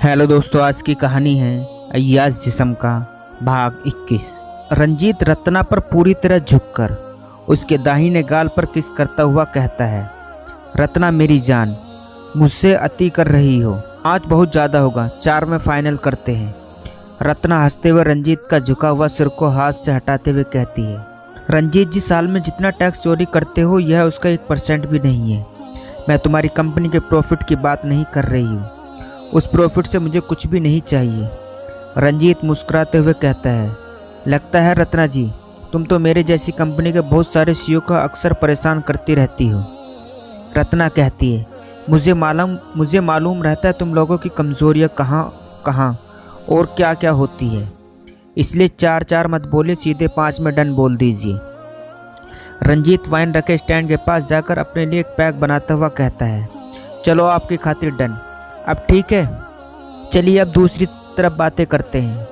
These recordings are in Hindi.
हेलो दोस्तों, आज की कहानी है अय्याज जिस्म का भाग 21। रंजीत रत्ना पर पूरी तरह झुककर उसके दाहिने गाल पर किस करता हुआ कहता है, रत्ना मेरी जान, मुझसे अति कर रही हो, आज बहुत ज़्यादा होगा, 4 में फाइनल करते हैं। रत्ना हंसते हुए रंजीत का झुका हुआ सिर को हाथ से हटाते हुए कहती है, रंजीत जी, साल में जितना टैक्स चोरी करते हो यह उसका 1% भी नहीं है। मैं तुम्हारी कंपनी के प्रॉफिट की बात नहीं कर रही हूँ, उस प्रॉफिट से मुझे कुछ भी नहीं चाहिए। रंजीत मुस्कुराते हुए कहता है, लगता है रत्ना जी, तुम तो मेरे जैसी कंपनी के बहुत सारे सीईओ का अक्सर परेशान करती रहती हो। रत्ना कहती है, मुझे मालूम रहता है तुम लोगों की कमज़ोरियाँ कहाँ और क्या क्या होती है, इसलिए 4 मत बोले, सीधे 5 में डन बोल दीजिए। रंजीत वाइन रखे स्टैंड के पास जाकर अपने लिए एक पैक बनाता हुआ कहता है, चलो आपकी खातिर डन। अब ठीक है, चलिए अब दूसरी तरफ बातें करते हैं।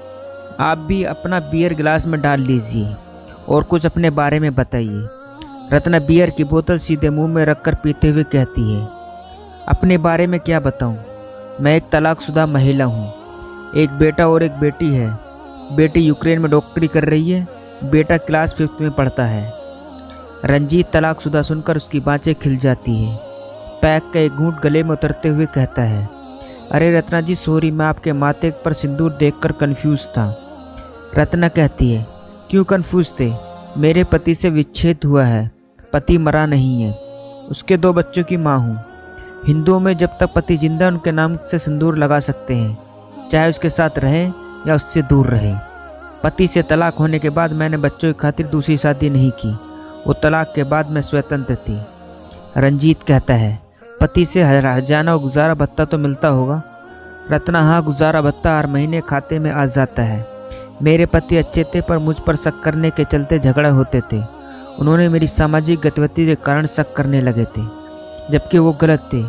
आप भी अपना बियर गिलास में डाल लीजिए और कुछ अपने बारे में बताइए। रत्ना बियर की बोतल सीधे मुंह में रखकर पीते हुए कहती है, अपने बारे में क्या बताऊं, मैं एक तलाकशुदा महिला हूं, एक बेटा और एक बेटी है। बेटी यूक्रेन में डॉक्टरी कर रही है, बेटा क्लास 5th में पढ़ता है। रंजीत तलाकशुदा सुनकर उसकी बाँचें खिल जाती है। पैक का एक घूंट गले में उतरते हुए कहता है, अरे रत्ना जी सॉरी, मैं आपके माथे पर सिंदूर देखकर कंफ्यूज था। रत्ना कहती है, क्यों कंफ्यूज थे, मेरे पति से विच्छेद हुआ है, पति मरा नहीं है, उसके 2 बच्चों की माँ हूँ। हिंदुओं में जब तक पति जिंदा उनके नाम से सिंदूर लगा सकते हैं, चाहे उसके साथ रहें या उससे दूर रहें। पति से तलाक होने के बाद मैंने बच्चों की खातिर दूसरी शादी नहीं की, वो तलाक के बाद मैं स्वतंत्र थी। रंजीत कहता है, पति से हर्जाना और गुजारा भत्ता तो मिलता होगा। रत्ना, हाँ, गुजारा भत्ता हर महीने खाते में आ जाता है। मेरे पति अच्छे थे पर मुझ पर शक करने के चलते झगड़े होते थे। उन्होंने मेरी सामाजिक गतिविधि के कारण शक करने लगे थे, जबकि वो गलत थे।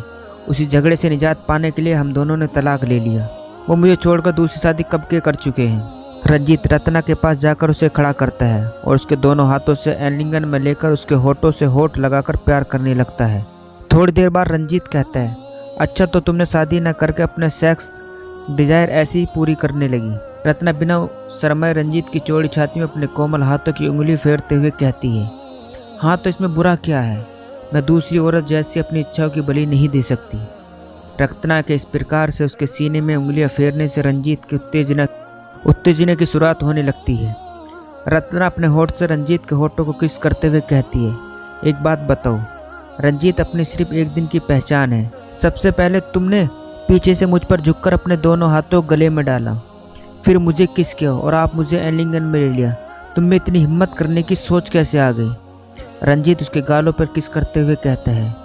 उसी झगड़े से निजात पाने के लिए हम दोनों ने तलाक ले लिया। वो मुझे छोड़कर दूसरी शादी कब के कर चुके हैं। रंजीत रत्ना के पास जाकर उसे खड़ा करता है और उसके दोनों हाथों से एलिंगन में लेकर उसके होठों से होठ लगाकर प्यार करने लगता है। थोड़ी देर बाद रंजीत कहता है, अच्छा तो तुमने शादी न करके अपने सेक्स डिजायर ऐसे ही पूरी करने लगी। रत्ना बिना शर्माए रंजीत की चौड़ी छाती में अपने कोमल हाथों की उंगली फेरते हुए कहती है, हाँ तो इसमें बुरा क्या है, मैं दूसरी औरत जैसी अपनी इच्छाओं की बलि नहीं दे सकती। रत्ना के इस प्रकार से उसके सीने में उंगलियां फेरने से रंजीत की उत्तेजना की शुरुआत होने लगती है। रत्ना अपने होठ से रंजीत के होठों को किस करते हुए कहती है, एक बात बताओ रंजीत, अपनी सिर्फ एक दिन की पहचान है। सबसे पहले तुमने पीछे से मुझ पर झुककर अपने दोनों हाथों गले में डाला, फिर मुझे किस किया और आप मुझे एलिंगन में ले लिया। तुम में इतनी हिम्मत करने की सोच कैसे आ गई। रंजीत उसके गालों पर किस करते हुए कहता है,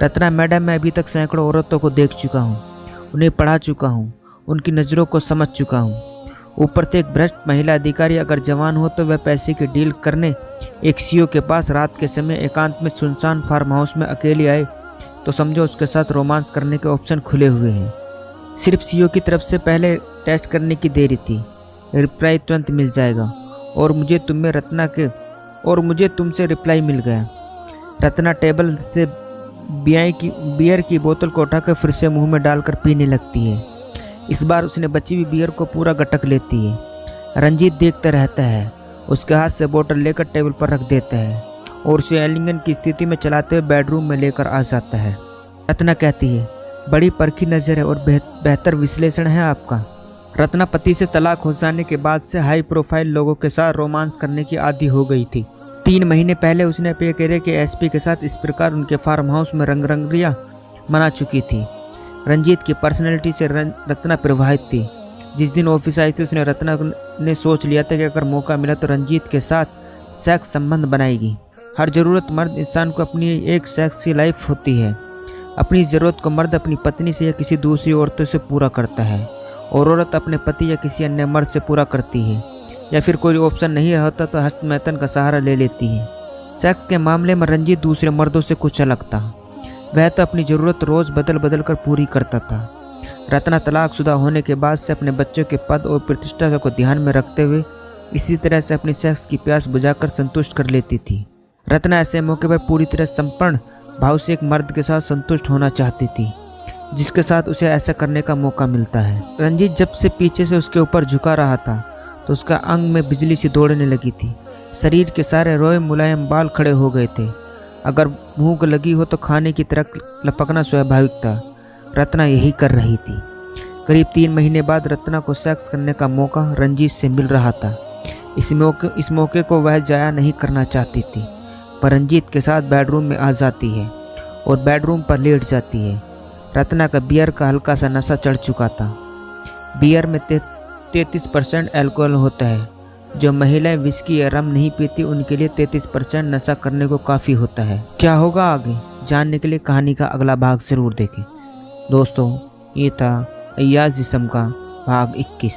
रत्ना मैडम, मैं अभी तक सैकड़ों औरतों को देख चुका हूँ, उन्हें पढ़ा चुका हूँ, उनकी नज़रों को समझ चुका हूँ। ऊपर से एक भ्रष्ट महिला अधिकारी अगर जवान हो तो वह पैसे की डील करने एक सीईओ के पास रात के समय एकांत में सुनसान फार्म हाउस में अकेली आए तो समझो उसके साथ रोमांस करने के ऑप्शन खुले हुए हैं। सिर्फ सीईओ की तरफ से पहले टेस्ट करने की देरी थी, रिप्लाई तुरंत मिल जाएगा और मुझे तुमसे रिप्लाई मिल गया। रत्ना टेबल से बियर की बोतल को उठाकर फिर से मुंह में डालकर पीने लगती है। इस बार उसने बची हुई बियर को पूरा गटक लेती है। रंजीत देखता रहता है, उसके हाथ से बोतल लेकर टेबल पर रख देता है और उसे एलिंगन की स्थिति में चलाते हुए बेडरूम में लेकर आ जाता है। रत्ना कहती है, बड़ी परखी नज़र है और बेहतर विश्लेषण है आपका। रत्ना पति से तलाक हो जाने के बाद से हाई प्रोफाइल लोगों के साथ रोमांस करने की आदी हो गई थी। 3 महीने पहले उसने पेकेरे के एसपी के साथ इस प्रकार उनके फार्म हाउस में रंगरंगियां मना चुकी थी। रंजीत की पर्सनैलिटी से रत्ना प्रभावित थी। जिस दिन ऑफिस आई थी उसने रत्ना ने सोच लिया था कि अगर मौका मिला तो रंजीत के साथ सेक्स संबंध बनाएगी। हर ज़रूरतमंद इंसान को अपनी एक सेक्सी लाइफ होती है। अपनी ज़रूरत को मर्द अपनी पत्नी से या किसी दूसरी औरतों से पूरा करता है और औरत अपने पति या किसी अन्य मर्द से पूरा करती है, या फिर कोई ऑप्शन नहीं होता तो हस्तमैथुन का सहारा ले लेती है। सेक्स के मामले में रंजीत दूसरे मर्दों से कुछ अलग था। वह तो अपनी ज़रूरत रोज़ बदल कर पूरी करता था। रत्ना तलाकशुदा होने के बाद से अपने बच्चों के पद और प्रतिष्ठा को ध्यान में रखते हुए इसी तरह से अपनी सेक्स की प्यास बुझाकर संतुष्ट कर लेती थी। रत्ना ऐसे मौके पर पूरी तरह संपूर्ण भाव से एक मर्द के साथ संतुष्ट होना चाहती थी। जिसके साथ उसे ऐसा करने का मौका मिलता है। रंजीत जब से पीछे से उसके ऊपर झुका रहा था तो उसका अंग में बिजली सी दौड़ने लगी थी। शरीर के सारे रोए मुलायम बाल खड़े हो गए थे। अगर भूख लगी हो तो खाने की तरफ लपकना स्वाभाविक था। रत्ना यही कर रही थी। करीब 3 महीने बाद रत्ना को सेक्स करने का मौका रंजीत से मिल रहा था। इस मौके को वह जाया नहीं करना चाहती थी, पर रंजीत के साथ बेडरूम में आ जाती है और बेडरूम पर लेट जाती है। रत्ना का बियर का हल्का सा नशा चढ़ चुका था। बियर में 33% अल्कोहल होता है। जो महिलाएं विस्की या रम नहीं पीती उनके लिए 33% नशा करने को काफ़ी होता है। क्या होगा आगे जानने के लिए कहानी का अगला भाग ज़रूर देखें। दोस्तों, ये था अय्याज़ जिस्म का भाग 21।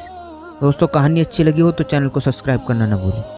दोस्तों, कहानी अच्छी लगी हो तो चैनल को सब्सक्राइब करना न भूलें।